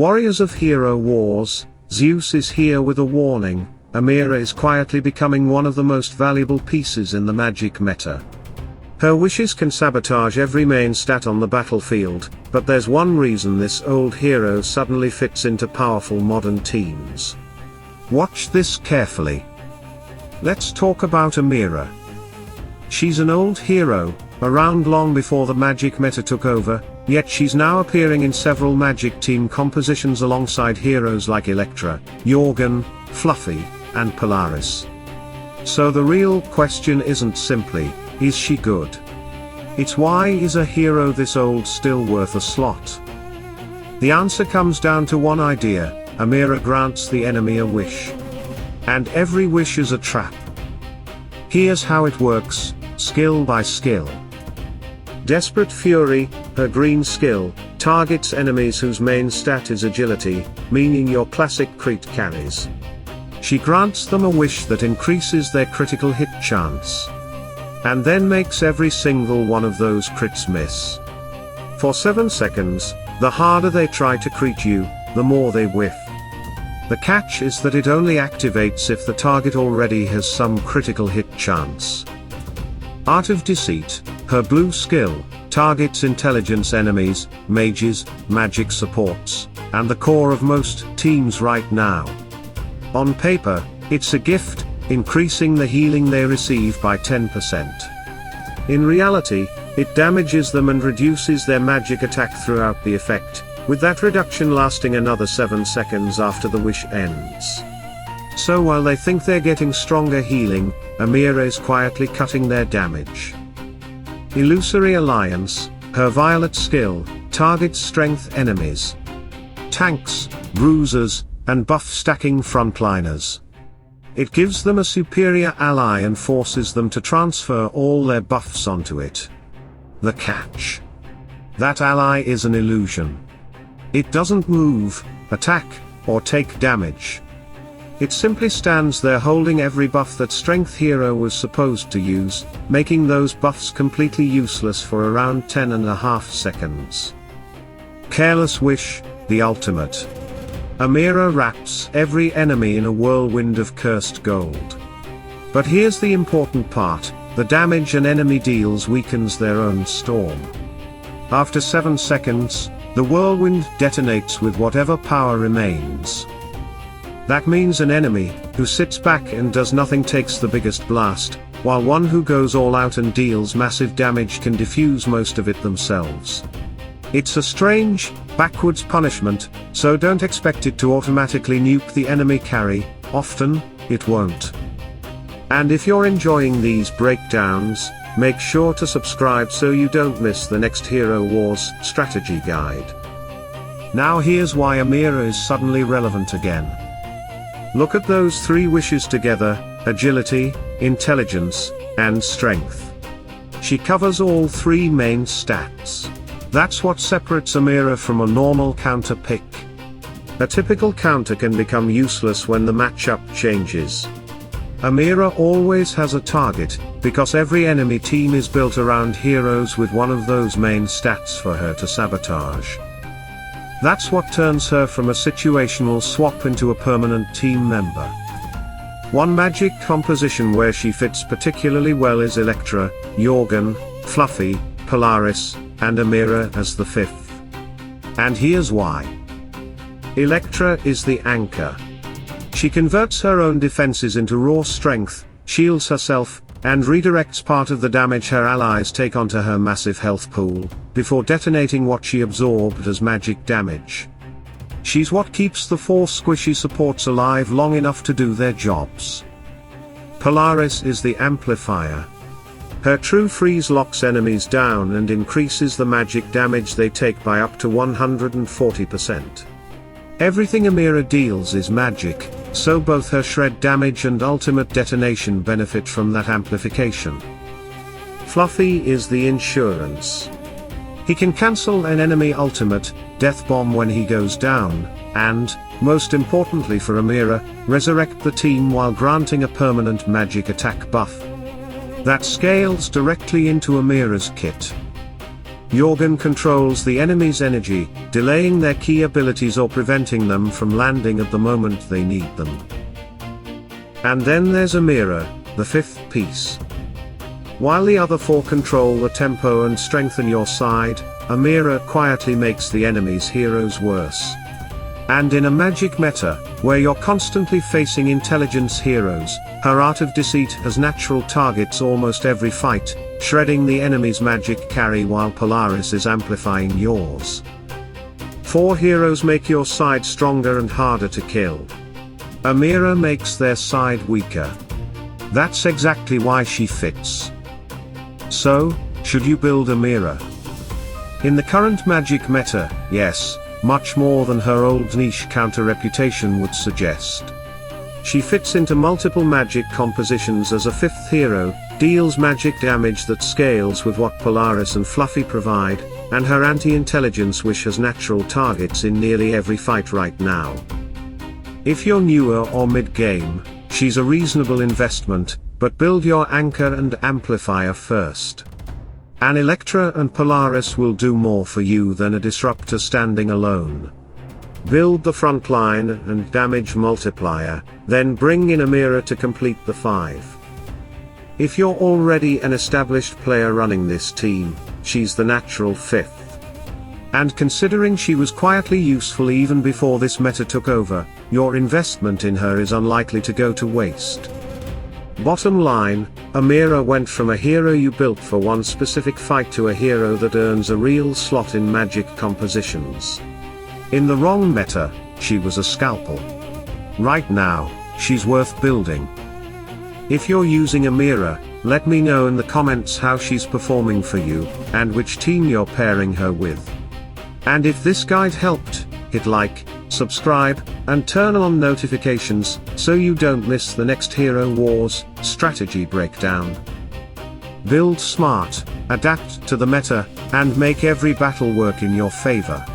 Warriors of Hero Wars, Zeus is here with a warning. Amira is quietly becoming one of the most valuable pieces in the magic meta. Her wishes can sabotage every main stat on the battlefield, but there's one reason this old hero suddenly fits into powerful modern teams. Watch this carefully. Let's talk about Amira. She's an old hero, around long before the magic meta took over, yet she's now appearing in several magic team compositions alongside heroes like Electra, Jorgen, Fluffy, and Polaris. So the real question isn't simply, is she good? It's why is a hero this old still worth a slot? The answer comes down to one idea: Amira grants the enemy a wish. And every wish is a trap. Here's how it works, skill by skill. Desperate Fury, her green skill, targets enemies whose main stat is agility, meaning your classic crit carries. She grants them a wish that increases their critical hit chance. And then makes every single one of those crits miss. For 7 seconds, the harder they try to crit you, the more they whiff. The catch is that it only activates if the target already has some critical hit chance. Art of Deceit, her blue skill, targets intelligence enemies, mages, magic supports, and the core of most teams right now. On paper, it's a gift, increasing the healing they receive by 10%. In reality, it damages them and reduces their magic attack throughout the effect, with that reduction lasting another 7 seconds after the wish ends. So while they think they're getting stronger healing, Amira is quietly cutting their damage. Illusory Alliance, her violet skill, targets strength enemies, tanks, bruisers, and buff stacking frontliners. It gives them a superior ally and forces them to transfer all their buffs onto it. The catch: that ally is an illusion. It doesn't move, attack, or take damage. It simply stands there holding every buff that Strength Hero was supposed to use, making those buffs completely useless for around 10.5 seconds. Careless Wish, the ultimate. Amira wraps every enemy in a whirlwind of cursed gold. But here's the important part: the damage an enemy deals weakens their own storm. After 7 seconds, the whirlwind detonates with whatever power remains. That means an enemy who sits back and does nothing takes the biggest blast, while one who goes all out and deals massive damage can defuse most of it themselves. It's a strange, backwards punishment, so don't expect it to automatically nuke the enemy carry. Often, it won't. And if you're enjoying these breakdowns, make sure to subscribe so you don't miss the next Hero Wars strategy guide. Now here's why Amira is suddenly relevant again. Look at those 3 wishes together: agility, intelligence, and strength. She covers all 3 main stats. That's what separates Amira from a normal counter pick. A typical counter can become useless when the matchup changes. Amira always has a target, because every enemy team is built around heroes with one of those main stats for her to sabotage. That's what turns her from a situational swap into a permanent team member. One magic composition where she fits particularly well is Electra, Jorgen, Fluffy, Polaris, and Amira as the 5th. And here's why. Electra is the anchor. She converts her own defenses into raw strength, shields herself, and redirects part of the damage her allies take onto her massive health pool, before detonating what she absorbed as magic damage. She's what keeps the 4 squishy supports alive long enough to do their jobs. Polaris is the amplifier. Her true freeze locks enemies down and increases the magic damage they take by up to 140%. Everything Amira deals is magic, so both her shred damage and ultimate detonation benefit from that amplification. Fluffy is the insurance. He can cancel an enemy ultimate, death bomb when he goes down, and, most importantly for Amira, resurrect the team while granting a permanent magic attack buff. That scales directly into Amira's kit. Jorgen controls the enemy's energy, delaying their key abilities or preventing them from landing at the moment they need them. And then there's Amira, the fifth piece. While the other four control the tempo and strengthen your side, Amira quietly makes the enemy's heroes worse. And in a magic meta, where you're constantly facing intelligence heroes, her art of deceit as natural targets almost every fight, shredding the enemy's magic carry while Polaris is amplifying yours. 4 heroes make your side stronger and harder to kill. Amira makes their side weaker. That's exactly why she fits. So, should you build Amira? In the current magic meta, yes, much more than her old niche counter reputation would suggest. She fits into multiple magic compositions as a 5th hero, deals magic damage that scales with what Polaris and Fluffy provide, and her anti-intelligence wish has natural targets in nearly every fight right now. If you're newer or mid-game, she's a reasonable investment, but build your anchor and amplifier first. An Electra and Polaris will do more for you than a disruptor standing alone. Build the front line and damage multiplier, then bring in Amira to complete the 5. If you're already an established player running this team, she's the natural 5th. And considering she was quietly useful even before this meta took over, your investment in her is unlikely to go to waste. Bottom line, Amira went from a hero you built for one specific fight to a hero that earns a real slot in magic compositions. In the wrong meta, she was a scalpel. Right now, she's worth building. If you're using Amira, let me know in the comments how she's performing for you, and which team you're pairing her with. And if this guide helped, hit like, subscribe, and turn on notifications, so you don't miss the next Hero Wars strategy breakdown. Build smart, adapt to the meta, and make every battle work in your favor.